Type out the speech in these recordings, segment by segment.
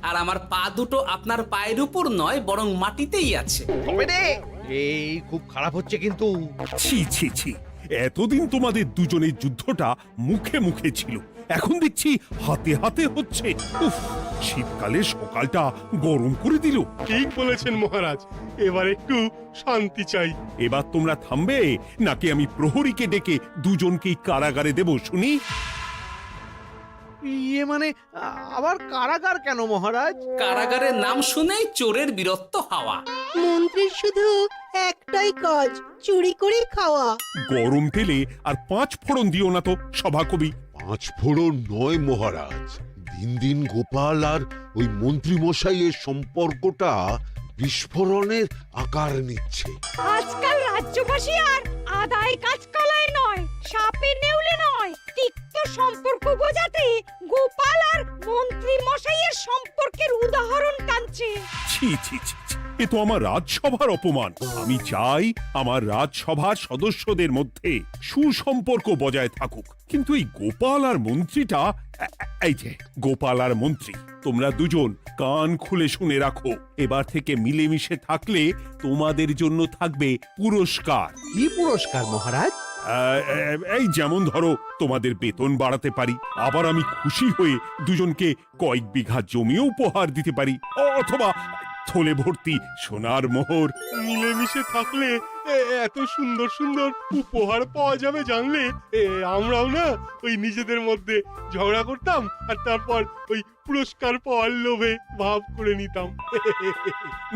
আর আমার পা দুটো আপনার পায়ের উপর নয় বরং মাটিতেই আছে। তবে রে, এই খুব খারাপ হচ্ছে কিন্তু। ছি ছি ছি, এতদিন তোমাদের দুজনের যুদ্ধটা মুখে মুখে ছিল, এখন দেখছি হাতে হাতে হচ্ছে। উফ, শীতকালে সকালটা গরম করে দিল। ঠিক বলেছেন মহারাজ, এবার একটু শান্তি চাই। এবার তোমরা থামবে নাকি আমি প্রহরীকে ডেকে দুজনকেই কারাগারে দেব শুনি? ইয়ে মানে আবার কারাগার কেন মহারাজ? কারাগারের নাম শুনেই চোরের বীরত্ব হাওয়া। মন্ত্রীর শুধু একটাই কাজ, চুরি করে খাওয়া। গরম তেলে আর 5 ফোড়ন দিও না তো সভাকবি। 5 ফোড়ন নয় মহারাজ, দিন দিন গোপাল আর ওই মন্ত্রী মশাইয়ের সম্পর্কটা বিস্ফোরণের আকার নিচ্ছে। আজকাল রাজ্যবাসী আর আদায় কাজ কলায় নয়, সাপে নেউলে নয়, তিক্ত সম্পর্ক বোঝাতে গোপাল আর মন্ত্রী মশাইয়ের সম্পর্কের উদাহরণ টানছে। ছি ছি ছি ছি, এ তো আমার রাজসভার অপমান। আমি চাই আমার রাজসভার সদস্যদের মধ্যে সুসম্পর্ক বজায় থাকুক, কিন্তু এই গোপাল আর মন্ত্রীটা, এই যে গোপাল আর মন্ত্রী, তোমরা দুজন কান খুলে শুনে রাখো। এবার থেকে মিলেমিশে থাকলে তোমাদের জন্য থাকবে পুরস্কার। কি পুরস্কার মহারাজ? এই যেমন ধরো, তোমাদের বেতন বাড়াতে পারি, আবার আমি খুশি হয়ে দুজনকে কয়েক বিঘা জমিও উপহার দিতে পারি, অথবা থলে ভর্তি সোনার মোহর। মিলেমিশে থাকলে এত সুন্দর সুন্দর উপহার পাওয়া যাবে জানলে আমরাও না ওই নিজেদের মধ্যে ঝগড়া করতাম আর তারপর ওই পুরস্কার পাওয়ার লোভে ভাব করে নিতাম।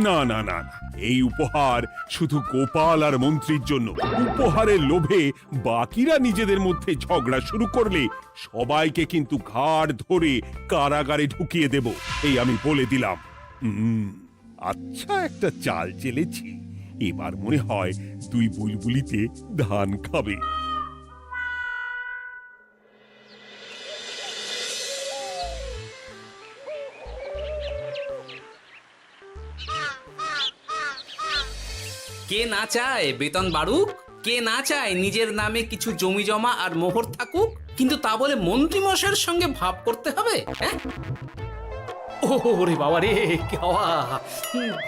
না না না না, এই উপহার শুধু গোপাল আর মন্ত্রীর জন্য। উপহারের লোভে বাকিরা নিজেদের মধ্যে ঝগড়া শুরু করলে সবাইকে কিন্তু ঘাড় ধরে কারাগারে ঢুকিয়ে দেব, এই আমি বলে দিলাম। আচ্ছা, একটা চাল চেলেছি, এবার মনে হয় দুই বুলবুলিতে ধান খাবে। কে না চায় বেতন বাড়ুক, কে না চায় নিজের নামে কিছু জমি জমা আর মোহর থাকুক, কিন্তু তা বলে মন্ত্রী মশাইয়ের সঙ্গে ভাব করতে হবে? হ্যাঁ, ওরে বাবা রে, কি হওয়া!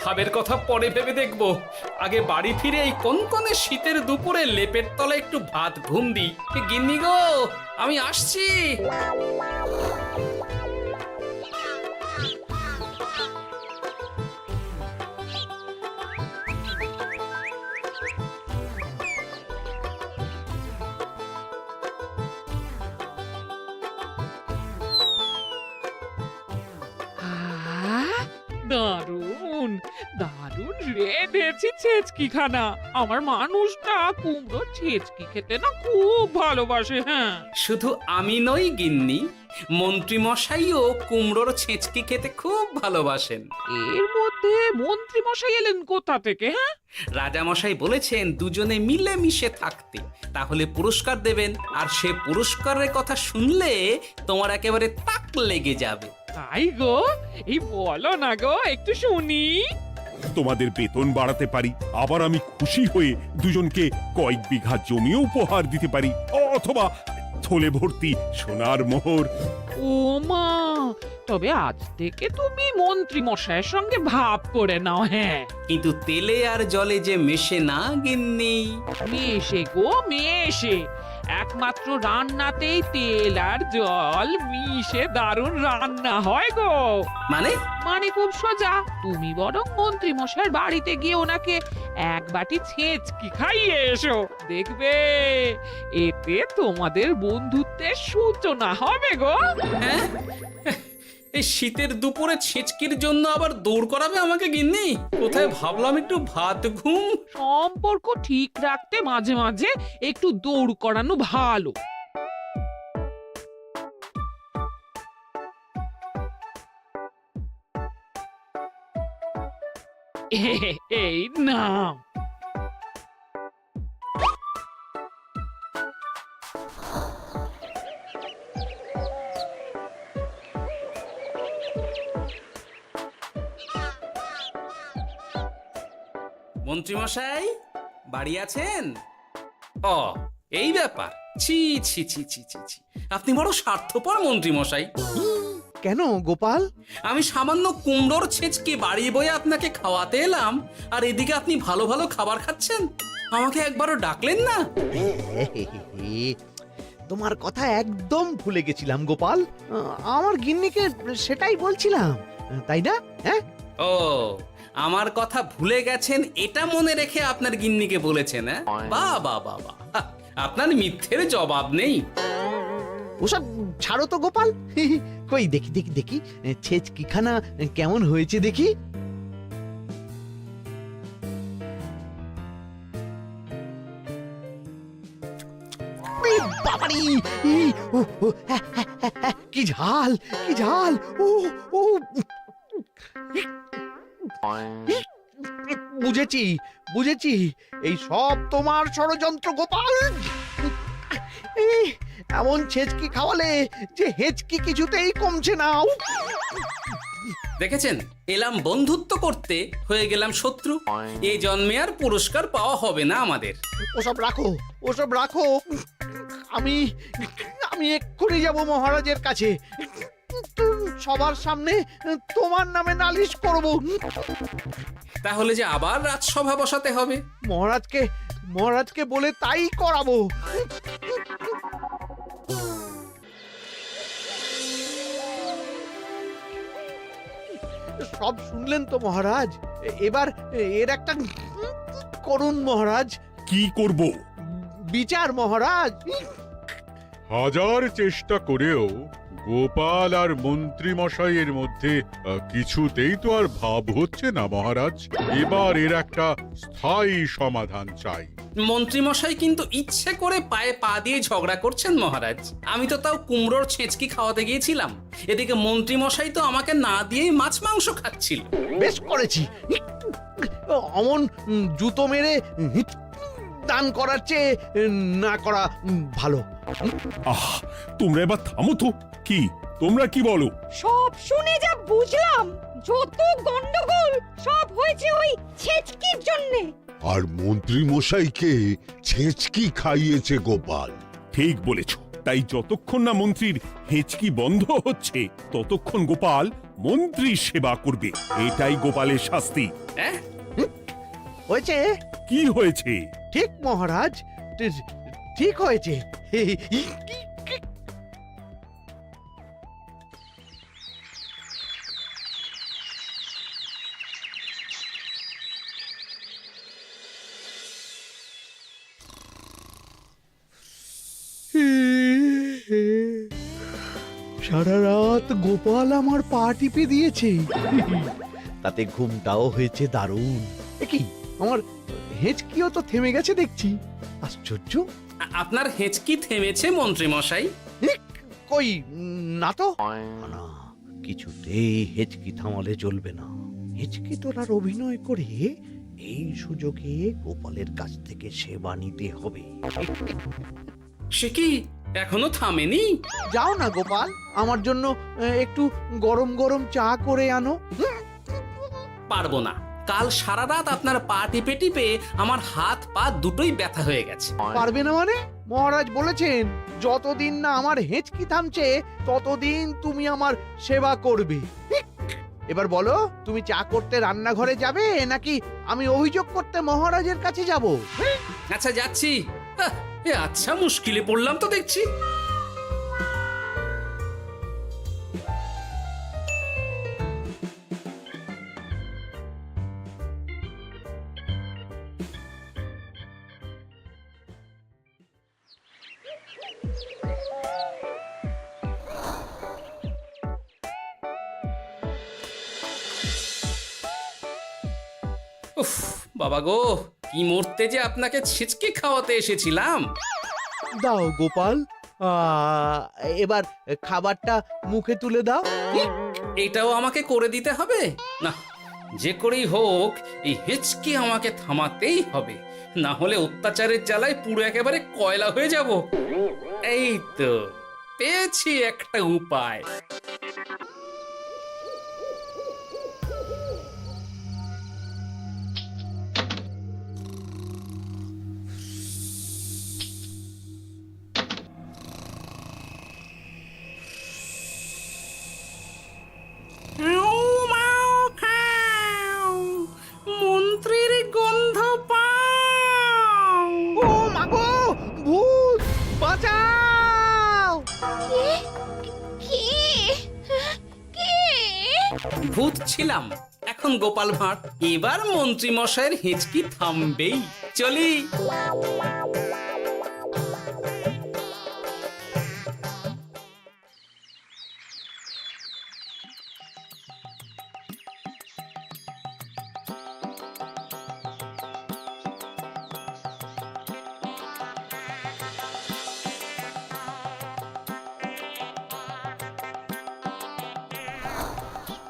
ভাবের কথা পরে ভেবে দেখবো, আগে বাড়ি ফিরে এই কনকনে শীতের দুপুরে লেপের তলায় একটু ভাত ঘুম দিই। গিন্নি গো, আমি আসছি। দারুণ দারুণ রেঁধেছি ছেচকি খানা। আমার মানুষটা কুমড়ো ছেচকি খেতে না খুব ভালোবাসে। হ্যাঁ, শুধু আমি নই গিন্নি, মন্ত্রী মশাইও কুমড়োর ছেঁচকি খেতে খুব ভালোবাসেন। এর মধ্যে মন্ত্রী মশাই এলেন কোথা থেকে? হ্যাঁ, রাজা মশাই বলেছেন দুজনে মিলে মিশে থাকতে, তাহলে পুরস্কার দেবেন, আর সে পুরস্কারের কথা শুনলে তোমার একেবারে তাক লেগে যাবে। তাই গো, এই বলো না গো, একটু শুনি। তোমাদের বেতন বাড়াতে পারি, আবার আমি খুশি হয়ে দুজনকে কয়েক বিঘা জমিও উপহার দিতে পারি, অথবা থলে ভর্তি সোনার মোহর। ও মা, তবে আজ থেকে তুমি মন্ত্রী মশাইয়ের সঙ্গে ভাব করে নাও। হ্যাঁ, কিন্তু তেলে আর জলে যে মেশে না গিন্নি। মেশে গো মেশে, একমাত্র রান্নাতেই তেল আর জল মিশে দারুণ রান্না হয় গো। মানে? মানে খুব সোজা, তুমি বরং মন্ত্রী মশাইয়ের বাড়িতে গিয়ে ওনাকে এক বাটি ছেঁচকি খাইয়ে এসো, দেখবে এতে তোমাদের বন্ধুত্বের সূচনা হবে গো। হ্যাঁ, এই শীতের দুপুরে ছেঁচকির জন্য আবার দৌড় করাবে আমাকে গিন্নি? কোথায় ভাবলাম একটু ভাত ঘুম। সম্পর্ক ঠিক রাখতে মাঝে মাঝে একটু দৌড় করানো ভালো। এই নাও। মন্ত্রীমশাই বাড়ি আছেন? ও, এই ব্যাপার। ছি ছি ছি ছি ছি ছি, আপনি বড় স্বার্থপর মন্ত্রীমশাই। কেন গোপাল? আমি সামান্য কুমড়োর ছেঁচকে বাড়ি বয়ে আপনাকে খাওয়াতে এলাম, আর এদিকে আপনি ভালো ভালো খাবার খাচ্ছেন। আমাকে একবারও ডাকলেন না। তোমার কথা একদম ভুলে গেছিলাম গোপাল। আমার গিন্নিকে সেটাই বলছিলাম, তাই না? হ্যাঁ, ও, আমার কথা ভুলে গেছেন এটা মনে রেখে আপনার গিন্নিকে বলেছেন? হ্যাঁ, বাহ বাহ বাহ বাহ, আপনার মিথ্যের জবাব নেই। ওসব ছাড়ো তো গোপাল। কই দেখি দেখি দেখি ছেচকিখানা কেমন হয়েছে দেখি। বাবারি, কি ঝাল, কি ঝাল! ও ও, বুঝেছি বুঝেছি, এই সব তোমার ষড়যন্ত্র গোপাল। এমন ছেচকি খাওয়ালে যে হেঁচকি কিছুতেই কমছে না। দেখেছেন, এলাম বন্ধুত্ব করতে, হয়ে গেলাম শত্রু। এই জন্মে আর পুরস্কার পাওয়া হবে না আমাদের। ওসব রাখো, ওসব রাখো। আমি আমি এক্ষুনি যাব মহারাজের কাছে, সবার সামনে তোমার নামে নালিশ করব। তাহলে যে আবার রাজসভা বসাতে হবে। মহারাজকে বলে তাই করাবো। সব শুনলেন তো মহারাজ, এবার এর একটা করুন মহারাজ। কি করব? বিচার মহারাজ। হাজার চেষ্টা করেও গোপাল আর মন্ত্রী মশাইয়ের মধ্যে কিছুতেই তো আর ভাব হচ্ছে না মহারাজ। এবার এর একটা স্থায়ী সমাধান চাই। মন্ত্রীমশাই কিন্তু ইচ্ছে করে পায়ে পা দিয়ে ঝগড়া করছেন মহারাজ। আমি তো তাও কুমড়োর ছেঁচকি খাওয়াতে গিয়েছিলাম, এদিকে মন্ত্রীমশাই তো আমাকে না দিয়েই মাছ মাংস খাচ্ছিল। বেশ করেছি, অমন জুতো মেরে দান করার চেয়ে না করা ভালো। আহ, তোমরা এবার থামো তো। কি তোমরা কি বলো? সব শুনে যা বুঝলাম, যত গন্ডগোল সব হয়েছে ওই ছেচকির জন্যে। আর মন্ত্রী মশাইকে ছেচকি খাইয়েছে গোপাল। ঠিক বলেছ। তাই যতক্ষণ না মন্ত্রীর হেঁচকি বন্ধ হচ্ছে ততক্ষণ গোপাল মন্ত্রীর সেবা করবে। এটাই গোপালের শাস্তি। হ্যাঁ, হয়েছে? কি হয়েছে? ঠিক মহারাজ, ঠিক হয়েছে। সারা রাত গোপাল আমার পা টিপে দিয়েছে, তাতে ঘুমটাও হয়েছে দারুণ। কি আমার হেঁচকিও তো থেমে গেছে দেখছি, আশ্চর্য। আপনার হেঁচকি থেমেছে মন্ত্রীমশাই? কই না তো। না, কিছুতেই হেঁচকি থামালে চলবে না। হেঁচকি তোলার অভিনয় করে এই সুযোগে গোপালের কাছ থেকে সেবা নিতে হবে। সে কি এখনো থামেনি? যাও না গোপাল, আমার জন্য একটু গরম গরম চা করে আনো। পারবো না। কাল সারা রাত আপনার পা টিপে টিপে আমার হাত পা দুটোই ব্যথা হয়ে গেছে। পারবে না মানে? মহারাজ বলেছেন যতদিন না আমার হেঁচকি থামছে ততদিন তুমি আমার সেবা করবে। এবার বলো, তুমি চা করতে রান্নাঘরে যাবে নাকি আমি অভিযোগ করতে মহারাজের কাছে যাব? আচ্ছা, যাচ্ছি। আচ্ছা, মুশকিলে পড়লাম তো দেখছি। উফ, বাবা গো, কি মরতে যে আপনাকে ছিচকে খাওয়াতে এসেছিলাম। দাও গোপাল, এবার খাবারটা মুখে তুলে দাও। এটাও আমাকে করে দিতে হবে? না, যে করেই হোক এই হেঁচকি আমাকে থামাতেই হবে, না হলে অত্যাচারের জ্বালায় পুরো একেবারে কয়লা হয়ে যাব। এই তো পেয়েছি একটা উপায়। ভূত ছিলাম, এখন গোপাল ভাঁড়। এবার মন্ত্রী মশাইয়ের হেঁচকি থামবেই। চলি।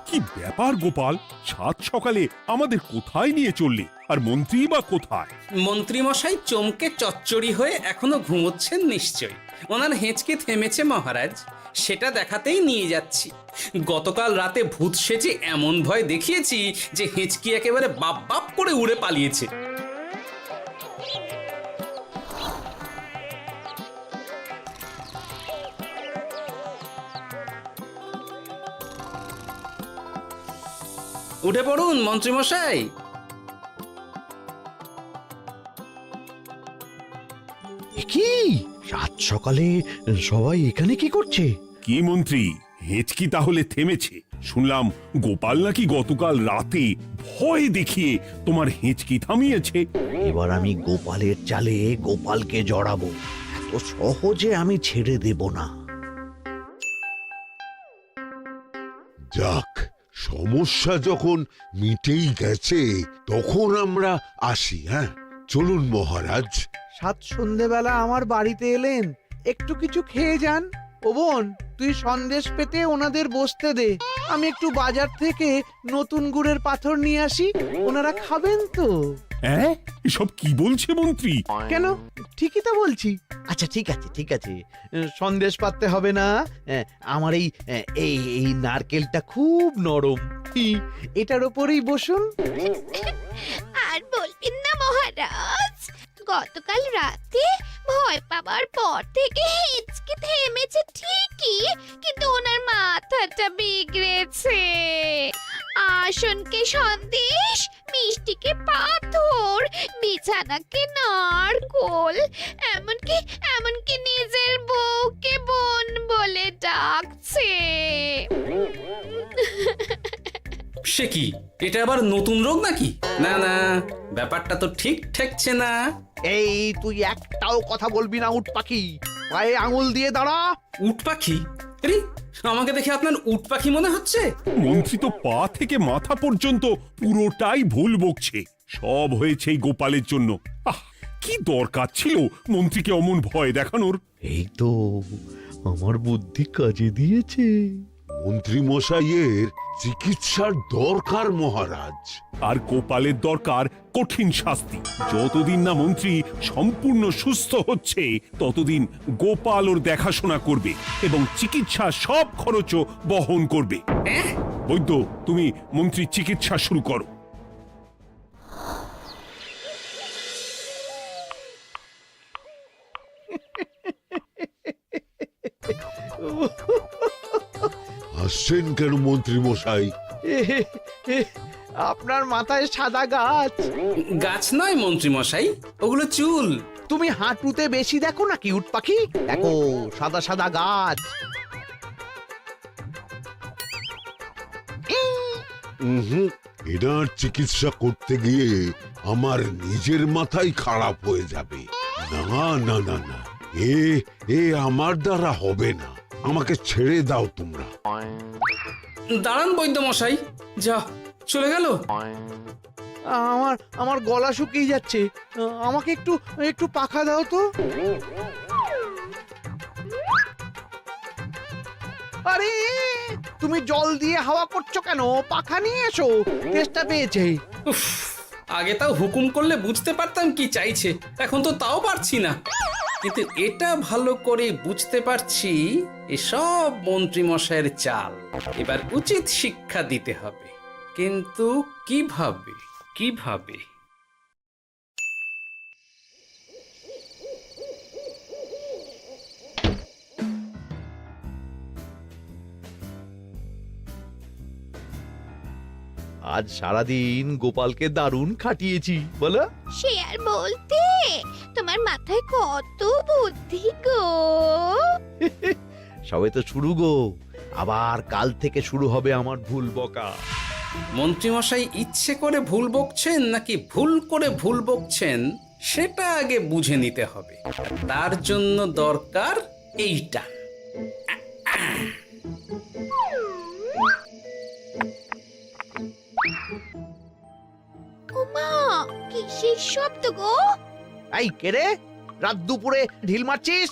কি ব্যাপার গোপাল, সাত সকালে আমাদের কোথায় নিয়ে চললে? আর মন্ত্রী বা কোথায়? মন্ত্রী মশাই চমকে চচ্চড়ি হয়ে এখনো ঘুমোচ্ছেন নিশ্চয়ই। ওনার হেঁচকি থেমেছে মহারাজ, সেটা দেখাতেই নিয়ে যাচ্ছি। গতকাল রাতে ভূত সেজে এমন ভয় দেখিয়েছি যে হেঁচকি একেবারে বাপ বাপ করে উড়ে পালিয়েছে। উঠে পড়ুন মন্ত্রী মশাই। কি সাত সকালে সবাই এখানে কি করছে? কি মন্ত্রী, হেঁচকি তাহলে থেমেছে? শুনলাম গোপাল নাকি গতকাল রাতে ভয় দেখিয়ে তোমার হেঁচকি থামিয়েছে। এবার আমি গোপালের চালে গোপালকে জড়াবো, এত সহজে আমি ছেড়ে দেব না। যাক, সমস্যা যখন মিটেই গেছে তখন আমরা আসি। হ্যাঁ, চলুন মহারাজ। সাত সন্ধেবেলা আমার বাড়িতে এলেন, একটু কিছু খেয়ে যান। ও বোন, তুই সন্দেশ পেতে ওনাদের বসতে দে, আমি একটু বাজার থেকে নতুন গুড়ের পাথর নিয়ে আসি, ওনারা খাবেন তো। হ্যাঁ, এসব কি বলছে মন্ত্রী? কেন, ঠিকই তো বলছি। আচ্ছা ঠিক আছে ঠিক আছে, সন্দেশ পাততে হবে না। আমার এই এই এই নারকেলটা খুব নরম, এটার ওপরেই বসুন। আর বলবেন না মহারাজ, গতকাল রাতে ভয় পাওয়ার পর থেকে হেঁচকি থেমেছে ঠিকই, কিন্তু ওনার মাথাটা বিগড়েছে। আসনকে সন্দেশ, মিষ্টিকে পাথর, বিছানাকে নারকোল, এমনকি নিজের বউকে বোন বলে ডাকছে। সে কি, এটা আবার নতুন রোগ নাকি? না না, ব্যাপারটা তো ঠিক ঠেকছে না। এই তুই একটাও কথা বলবি না, উট পাখি, পায়ে আঙুল দিয়ে দাঁড়া। উট পাখি? আরে, আমাকে দেখে আপনার উট পাখি মনে হচ্ছে? মন্ত্রী তো পা থেকে মাথা পর্যন্ত পুরোটাই ভুল বকছে। সব হয়েছে এই গোপালের জন্য। আহ, কি দরকার ছিল মন্ত্রীকে অমন ভয় দেখানোর? এই তো আমার বুদ্ধি কাজে দিয়েছে। মন্ত্রী মশাইয়ের চিকিৎসার দরকার মহারাজ। আর গোপালের দরকার কঠিন শাস্তি। যতদিন না মন্ত্রী সম্পূর্ণ সুস্থ হচ্ছে ততদিন গোপাল ওর দেখাশোনা করবে এবং চিকিৎসা সব খরচও বহন করবে। বৈদ্য, তুমি মন্ত্রীর চিকিৎসা শুরু করো। হাসছেন কেন মন্ত্রী মশাই? আপনার মাথায় সাদা গাছ। গাছ নয় মন্ত্রী মশাই, ওগুলো চুল। তুমি হাঁটুতে বেশি দেখো নাকি উট পাখি? দেখো সাদা সাদা গাছ। এনার চিকিৎসা করতে গিয়ে আমার নিজের মাথাই খারাপ হয়ে যাবে। না না না না, এ আমার দ্বারা হবে না। আমাকে ছেড়ে দাও তোমরা। দাঁড়ান বৈদ্য মশাই, যা চলে গেল। আমার গলা শুকিয়ে যাচ্ছে, আমাকে একটু একটু পাখা দাও তো। আরে তুমি জল দিয়ে হাওয়া করছো কেন? পাখা নিয়ে এসো, তেষ্টা পেয়েছে। উফ, আগে তাও হুকুম করলে বুঝতে পারতাম কি চাইছে, এখন তো তাও পারছি না। কিন্তু এটা ভালো করে বুঝতে পারছি এসব মন্ত্রী মশাইয়ের চাল। এবার উচিত শিক্ষা দিতে হবে, কিন্তু কিভাবে কিভাবে? আজ সারাদিন গোপালকে দারুণ খাটিয়েছি, বলো। সে আর বলতে, তোমার মাথায় কত বুদ্ধি গো। সবে তো শুরু গো, আবার কাল থেকে শুরু হবে আমার ভুল বকা। মন্ত্রীমশাই ইচ্ছে করে ভুল বকছেন নাকি ভুল করে ভুল বকছেন সেটা আগে বুঝে নিতে হবে। আর তার জন্য দরকার এইটা। ওমা কিসের শব্দ গো? এই কে রে, রাত দুপুরে ঢিল মারছিস?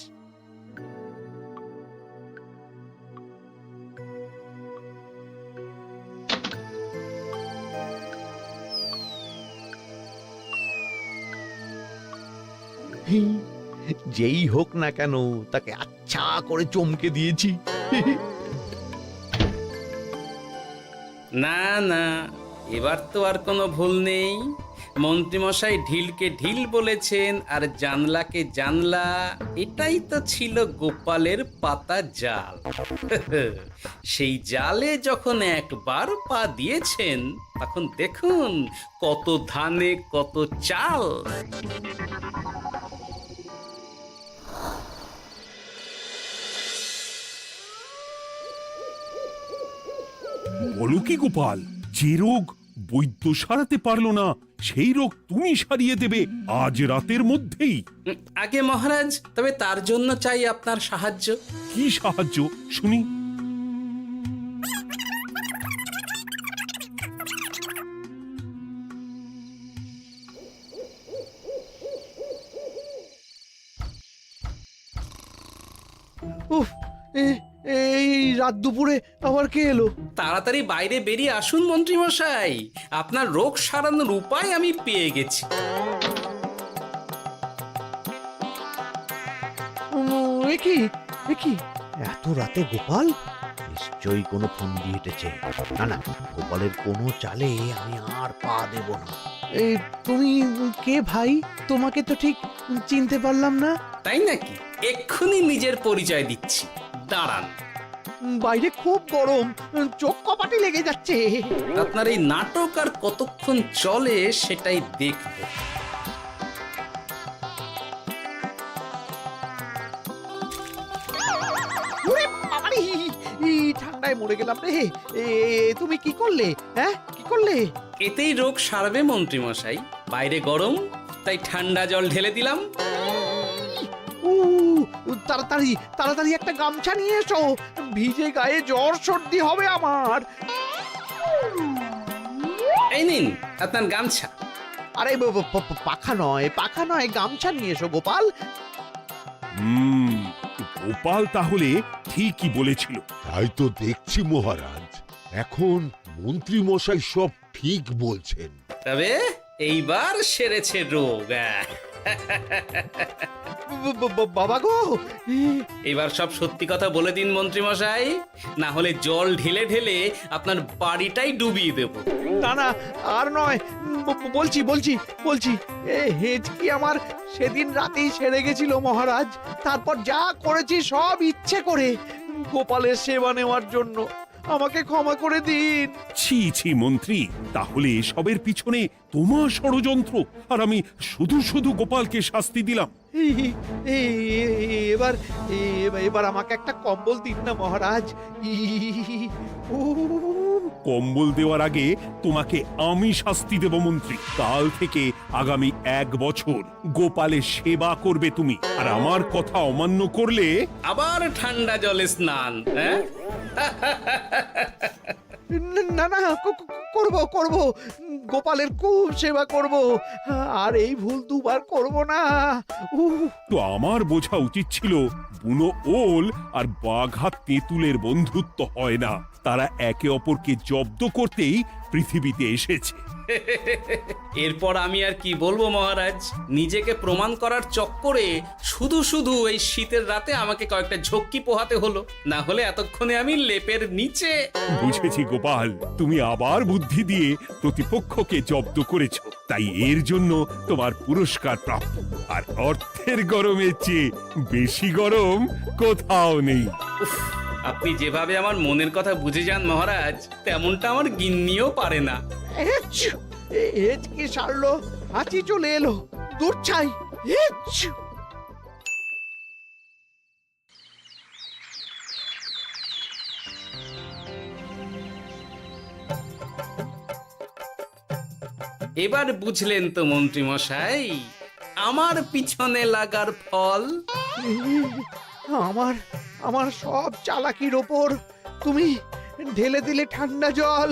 যেই হোক না কেন তাকে আচ্ছা করে চমকে দিয়েছি। না না, এবার তো আর কোনো ভুল নেই। মন্ত্রীমশাই ঢিলকে ঢিল বলেছেন আর জানলাকে জানলা, এটাই তো ছিল গোপালের পাতা জাল। সেই জালে যখন একবার পা দিয়েছেন তখন দেখুন কত ধানে কত চাল। বলো কি গোপাল, যে রোগ বৈদ্য সারাতে পারলো না সেই রোগ তুমি সারিয়ে দেবে আজ রাতের মধ্যেই? আগে মহারাজ, তবে তার জন্য চাই আপনার সাহায্য। কি সাহায্য শুনি? উফ, এই রাত দুপুরে আবার কে এলো? তাড়াতাড়ি বাইরে বেরিয়ে আসুন মন্ত্রীমশাই, আপনার রোগ সারানোর উপায় আমি পেয়ে গেছি। কি এত রাতে গোপাল? নিশ্চয়ই কোনো ফন্দি হেঁটেছে। না না, গোপালের কোনো চালে আমি আর পা দেব না। তুমি কে ভাই? তোমাকে তো ঠিক চিনতে পারলাম না। তাই নাকি? এক্ষুনি নিজের পরিচয় দিচ্ছি, দাঁড়ান। বাইরে খুব গরম, চোখ কপাটে লেগে যাচ্ছে। আপনার এই নাটক আর কতক্ষণ চলে সেটাই দেখব। ওরে বাবারে, এই ঠান্ডায় মরে গেলাম রে। তুমি কি করলে? হ্যাঁ, কি করলে? এতেই রোগ সারবে মন্ত্রীমশাই। বাইরে গরম, তাই ঠান্ডা জল ঢেলে দিলাম। তাড়াতাড়ি তাড়াতাড়ি একটা গামছা নিয়ে এসো, ভিজে গায়ে জ্বর সর্দি হবে আমার। এই নিন আপনার গামছা। আরে পাখা নয়, পাখা নয়, গামছা নিয়ে এসো গোপাল। গোপাল তাহলে ঠিকই বলেছিল। তাই তো দেখছি মহারাজ, এখন মন্ত্রী মশাই সব ঠিক বলছেন। তবে এইবার সেরেছে রোগ। বাবা গো, এবার সব সত্যি কথা বলে দিন মন্ত্রীমশাই, না হলে জল ঢেলে ঢেলে আপনার বাড়িটাই ডুবিয়ে দেব। না না, আর নয়, বলছি বলছি বলছি হেঁচকি আমার সেদিন রাতেই সেরে গেছিল মহারাজ। তারপর যা করেছি সব ইচ্ছে করে, গোপালের সেবা নেওয়ার জন্য। আমাকে ক্ষমা করে দিন। ছি ছি মন্ত্রী, তাহলে এসবের পিছনে তোমার ষড়যন্ত্র, আর আমি শুধু শুধু গোপালকে শাস্তি দিলাম। এবার এবার আমাকে একটা কম্বল দিন না মহারাজ। কম্বল দেওয়ার আগে তোমাকে আমি শাস্তি দেব মন্ত্রী। কাল থেকে আগামী 1 বছর গোপালের সেবা করবে তুমি, আর আমার কথা অমান্য করলে আবার ঠান্ডা জলে স্নান। হ্যাঁ, না না, করব করব, গোপালের খুব সেবা করব, আর এই ভুল দুবার করব না। তো আমার বোঝা উচিত ছিল বুনো ওল আর বাঘা তেঁতুলের বন্ধুত্ব হয় না, তারা একে অপরকে জব্দ করতেই পৃথিবীতে এসেছে। এরপর আমি আর কি বলবো মহারাজ, নিজেকে প্রমাণ করার চক্করে শুধু শুধু এই শীতের রাতে আমাকে কয়েকটা ঝক্কি পোহাতে হলো, না হলে এতক্ষণে আমি লেপের নিচে। বুঝেছি গোপাল, তুমি আবার বুদ্ধি দিয়ে প্রতিপক্ষকে জব্দ করেছ, তাই এর জন্য তোমার পুরস্কার প্রাপ্ত। আর অর্থের গরমের চেয়ে বেশি গরম কোথাও নেই। উফ, আপনি যেভাবে আমার মনের কথা বুঝে যান মহারাজ, তেমনটা আমার গিন্নিও পারে না। হেঁচকি সারলো, হাঁচি চলে এলো, দূর ছাই। এবার বুঝলেন তো মন্ত্রী মশাই আমার পিছনে লাগার ফল। আমার আমার সব চালাকির ওপর তুমি ঢেলে দিলে ঠান্ডা জল।